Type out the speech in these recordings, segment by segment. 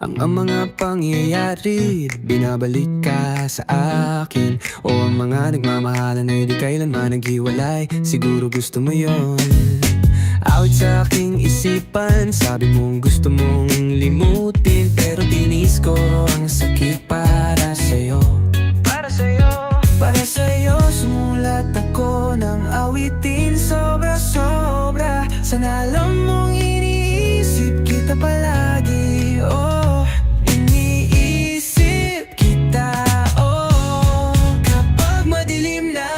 ang mga pangyayari, binabalik ka sa akin. O ang mga nagmamahalan ay di kailanman naghiwalay, siguro gusto mo yon. Out sa aking isipan, sabi mong gusto mong limutin, pero tinis ko ang sakit para sa'yo. Para sa'yo, para sa'yo, sumulat ako ng awitin. Sobra-sobra, sana alam mong iniisip kita palagi. Oh, iniisip kita. Oh, kapag madilim na,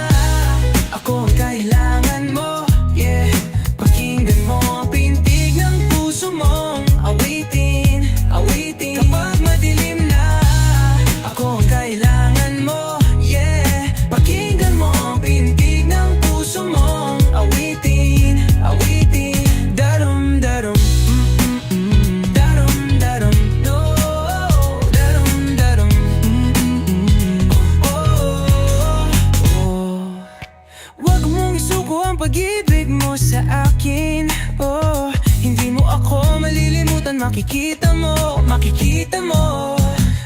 ako ang kailangan mo. Yeah, pakinggan mo ang pintig ng puso mong awitin, awitin. Kapag madilim na, ako ang kailangan mo. Yeah, pakinggan mo ang pintig ng puso mong awitin, awitin. Darum, darum, darum, darum, no. Darum, darum, oh. Wag mong isuko ang pag-ibig mo sa akin. Oh, hindi mo ako malilimutan. Makikita mo, makikita mo.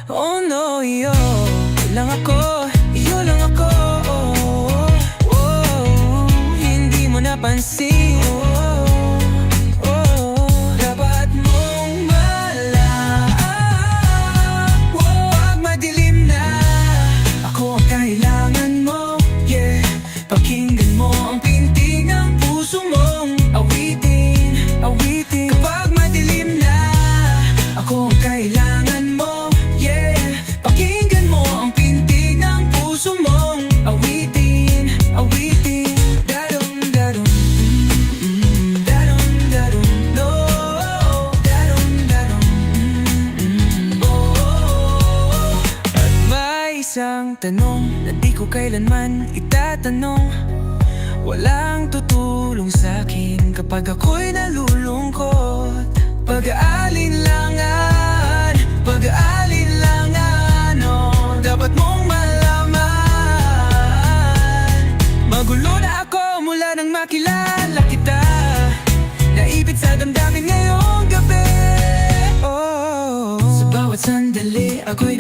Oh no, iyo lang ako, iyo lang ako. Oh, hindi mo napansin. Dapat mong malaman. Pag madilim na, ako ang kailangan mo. Yeah, pakinggan mo ang pintig ng puso mong awitin, awitin. Kapag madilim na, ako ang kailangan mo. Yeah, pakinggan mo ang pintig ng puso mong awitin, awitin. Darum, darum, darum, darum, no. Darum, darum, oh. At may isang tanong na di ko kailanman itatanong. Walang tutulong sa'kin kapag ako'y nalulungkot. Pag-aalinlangan, pag-aalinlangan, oh, dapat mong malaman. Magulo na ako mula nang makilala kita. Naipit sa damdamin ngayong gabi. Oh, sa bawat sandali ako'y